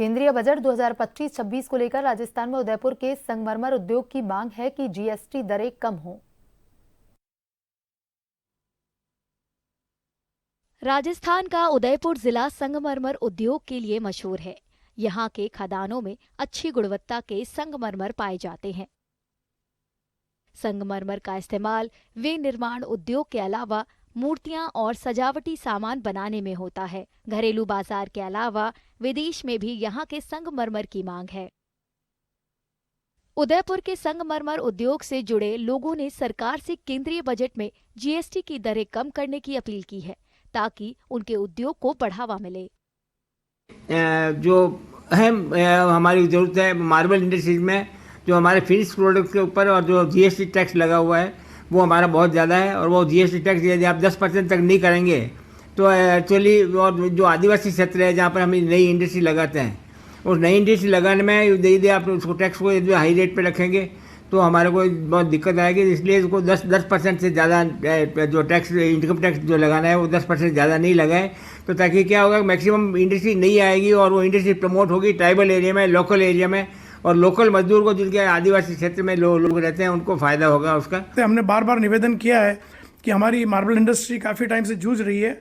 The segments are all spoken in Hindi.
केंद्रीय बजट 2025-26 को लेकर राजस्थान में उदयपुर के संगमरमर उद्योग की मांग है कि जीएसटी दरें कम हों। राजस्थान का उदयपुर जिला संगमरमर उद्योग के लिए मशहूर है। यहाँ के खदानों में अच्छी गुणवत्ता के संगमरमर पाए जाते हैं। संगमरमर का इस्तेमाल वे निर्माण उद्योग के अलावा मूर्तियां और सजावटी सामान बनाने में होता है। घरेलू बाजार के अलावा विदेश में भी यहाँ के संगमरमर की मांग है। उदयपुर के संगमरमर उद्योग से जुड़े लोगों ने सरकार से केंद्रीय बजट में जीएसटी की दरें कम करने की अपील की है, ताकि उनके उद्योग को बढ़ावा मिले। जो अहम हमारी ज़रूरत है मार्बल इंडस्ट्रीज में, जो हमारे फिनिश प्रोडक्ट के ऊपर और जो जीएसटी टैक्स लगा हुआ है वो हमारा बहुत ज़्यादा है। और वो जीएसटी टैक्स यदि आप 10% तक नहीं करेंगे तो एक्चुअली और जो आदिवासी क्षेत्र है जहाँ पर हम नई इंडस्ट्री लगाते हैं, उस नई इंडस्ट्री लगाने में यदि आप उसको टैक्स को यदि हाई रेट पे रखेंगे तो हमारे को बहुत दिक्कत आएगी। इसलिए इसको 10% से ज़्यादा जो टैक्स इनकम टैक्स जो लगाना है वो 10% ज़्यादा नहीं लगाए, तो ताकि क्या होगा मैक्सिमम इंडस्ट्री नहीं आएगी और वो इंडस्ट्री प्रमोट होगी ट्राइबल एरिया में, लोकल एरिया में, और लोकल मजदूर को जिनके आदिवासी क्षेत्र में लोग रहते हैं उनको फ़ायदा होगा उसका। तो हमने बार बार निवेदन किया है कि हमारी मार्बल इंडस्ट्री काफ़ी टाइम से जूझ रही है,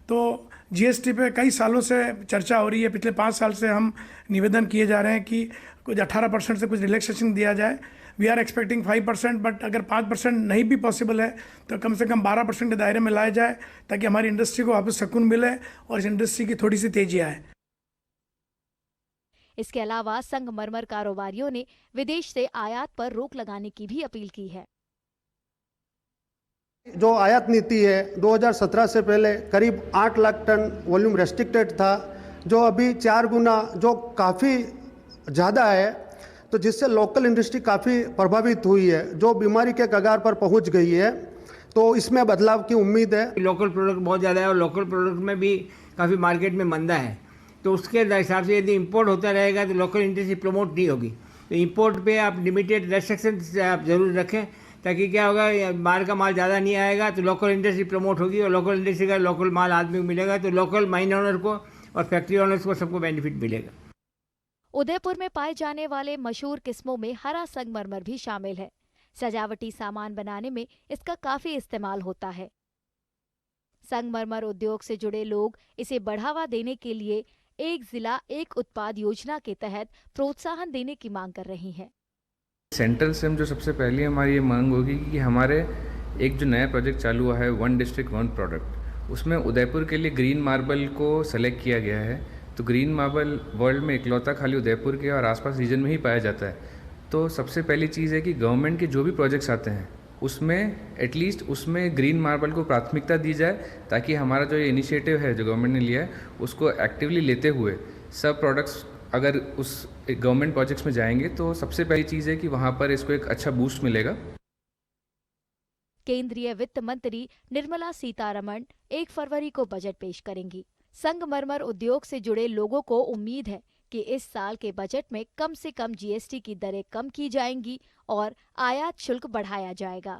तो जीएसटी पे कई सालों से चर्चा हो रही है। पिछले 5 साल से हम निवेदन किए जा रहे हैं कि कुछ 18% से कुछ रिलैक्सेशन दिया जाए। वी आर एक्सपेक्टिंग 5%, बट अगर 5% नहीं भी पॉसिबल है तो कम से कम 12% के दायरे में लाया जाए, ताकि हमारी इंडस्ट्री को वापस सुकून मिले और इस इंडस्ट्री की थोड़ी सी तेजी आए। इसके अलावा संगमरमर कारोबारियों ने विदेश से आयात पर रोक लगाने की भी अपील की है। जो आयात नीति है 2017 से पहले करीब 8 लाख टन वॉल्यूम रेस्ट्रिक्टेड था, जो अभी 4 गुना, जो काफ़ी ज़्यादा है, तो जिससे लोकल इंडस्ट्री काफ़ी प्रभावित हुई है, जो बीमारी के कगार पर पहुंच गई है। तो इसमें बदलाव की उम्मीद है। लोकल प्रोडक्ट बहुत ज़्यादा है और लोकल प्रोडक्ट में भी काफ़ी मार्केट में मंदा है, तो उसके हिसाब से यदि इंपोर्ट होता रहेगा तो लोकल इंडस्ट्री प्रमोट नहीं होगी। तो इंपोर्ट पे आप लिमिटेड रेस्ट्रिक्शन आप ज़रूर रखें, ताकि क्या होगा बाहर का माल ज़्यादा नहीं आएगा तो लोकल इंडस्ट्री प्रमोट होगी और लोकल इंडस्ट्री का लोकल माल आदमी को मिलेगा, तो लोकल माइन ओनर को और फैक्ट्री ओनर्स को सबको बेनिफिट मिलेगा। उदयपुर में पाए जाने वाले मशहूर किस्मों में हरा संगमरमर भी शामिल है। सजावटी सामान बनाने में इसका काफी इस्तेमाल होता है। संगमरमर उद्योग से जुड़े लोग इसे बढ़ावा देने के लिए एक जिला एक उत्पाद योजना के तहत प्रोत्साहन देने की मांग कर रही हैं। सेंट्रल से हम जो सबसे पहले हमारी ये मांग होगी कि हमारे एक जो नया प्रोजेक्ट चालू हुआ है 1 डिस्ट्रिक्ट 1 प्रोडक्ट, उसमें उदयपुर के लिए ग्रीन मार्बल को सेलेक्ट किया गया है। तो ग्रीन मार्बल वर्ल्ड में इकलौता खाली उदयपुर के और आसपास रीजन में ही पाया जाता है। तो सबसे पहली चीज़ है कि गवर्नमेंट के जो भी प्रोजेक्ट्स आते हैं उसमें एटलीस्ट उसमें ग्रीन मार्बल को प्राथमिकता दी जाए, ताकि हमारा जो ये इनिशिएटिव है जो गवर्नमेंट ने लिया है उसको एक्टिवली लेते हुए सब प्रोडक्ट्स अगर उस गवर्नमेंट प्रोजेक्ट्स में जाएंगे तो सबसे पहली चीज़ है कि वहाँ पर इसको एक अच्छा बूस्ट मिलेगा। केंद्रीय वित्त मंत्री निर्मला सीतारमण 1 फरवरी को बजट पेश करेंगी। संगमरमर उद्योग से जुड़े लोगों को उम्मीद है कि इस साल के बजट में कम से कम जीएसटी की दरें कम की जाएंगी और आयात शुल्क बढ़ाया जाएगा।